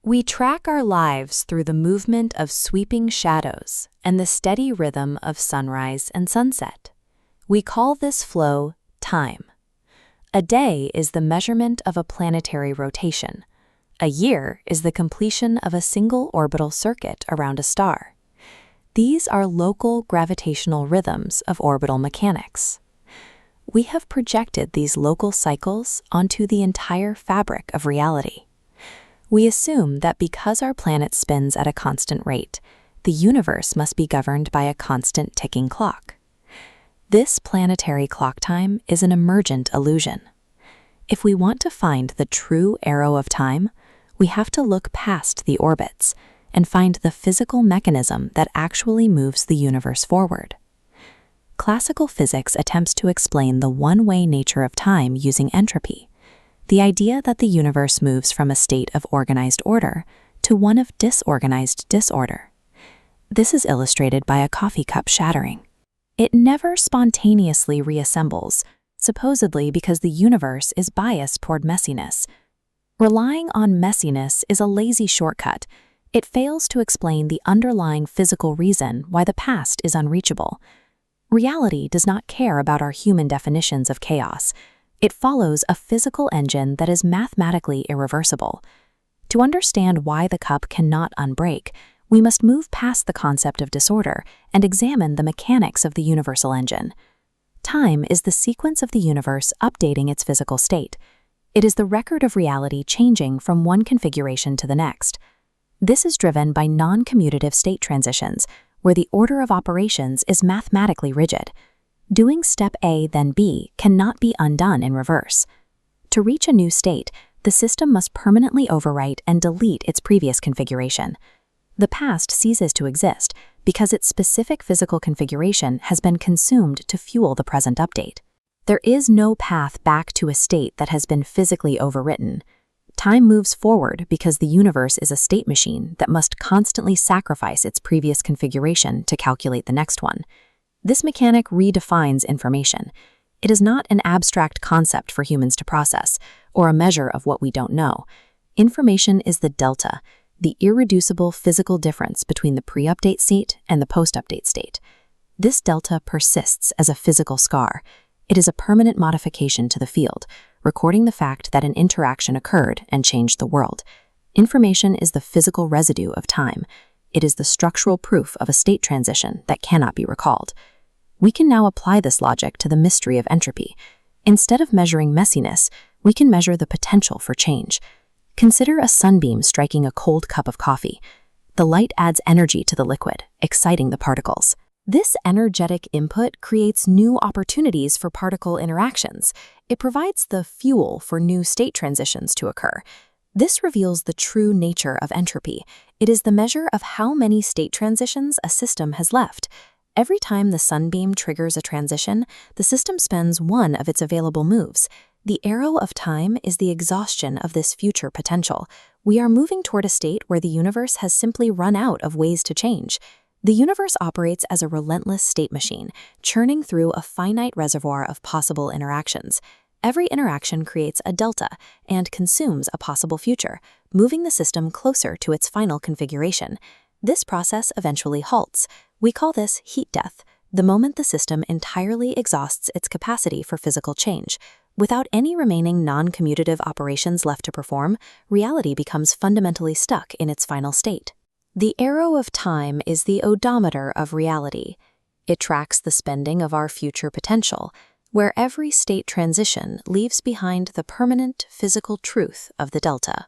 We track our lives through the movement of sweeping shadows and the steady rhythm of sunrise and sunset. We call this flow time. A day is the measurement of a planetary rotation. A year is the completion of a single orbital circuit around a star. These are local gravitational rhythms of orbital mechanics. We have projected these local cycles onto the entire fabric of reality. We assume that because our planet spins at a constant rate, the universe must be governed by a constant ticking clock. This planetary clock time is an emergent illusion. If we want to find the true arrow of time, we have to look past the orbits and find the physical mechanism that actually moves the universe forward. Classical physics attempts to explain the one-way nature of time using entropy, the idea that the universe moves from a state of organized order to one of disorganized disorder. This is illustrated by a coffee cup shattering. It never spontaneously reassembles, supposedly because the universe is biased toward messiness. Relying on messiness is a lazy shortcut. It fails to explain the underlying physical reason why the past is unreachable. Reality does not care about our human definitions of chaos. It follows a physical engine that is mathematically irreversible. To understand why the cup cannot unbreak, we must move past the concept of disorder and examine the mechanics of the universal engine. Time is the sequence of the universe updating its physical state. It is the record of reality changing from one configuration to the next. This is driven by non-commutative state transitions, where the order of operations is mathematically rigid. Doing step A, then B, cannot be undone in reverse. To reach a new state, the system must permanently overwrite and delete its previous configuration. The past ceases to exist because its specific physical configuration has been consumed to fuel the present update. There is no path back to a state that has been physically overwritten. Time moves forward because the universe is a state machine that must constantly sacrifice its previous configuration to calculate the next one. This mechanic redefines information. It is not an abstract concept for humans to process, or a measure of what we don't know. Information is the delta, the irreducible physical difference between the pre-update state and the post-update state. This delta persists as a physical scar. It is a permanent modification to the field, recording the fact that an interaction occurred and changed the world. Information is the physical residue of time. It is the structural proof of a state transition that cannot be recalled. We can now apply this logic to the mystery of entropy. Instead of measuring messiness, we can measure the potential for change. Consider a sunbeam striking a cold cup of coffee. The light adds energy to the liquid, exciting the particles. This energetic input creates new opportunities for particle interactions. It provides the fuel for new state transitions to occur. This reveals the true nature of entropy. It is the measure of how many state transitions a system has left. Every time the sunbeam triggers a transition, the system spends one of its available moves. The arrow of time is the exhaustion of this future potential. We are moving toward a state where the universe has simply run out of ways to change. The universe operates as a relentless state machine, churning through a finite reservoir of possible interactions. Every interaction creates a delta and consumes a possible future, moving the system closer to its final configuration. This process eventually halts. We call this heat death, the moment the system entirely exhausts its capacity for physical change. Without any remaining non-commutative operations left to perform, reality becomes fundamentally stuck in its final state. The arrow of time is the odometer of reality. It tracks the spending of our future potential, where every state transition leaves behind the permanent physical truth of the delta.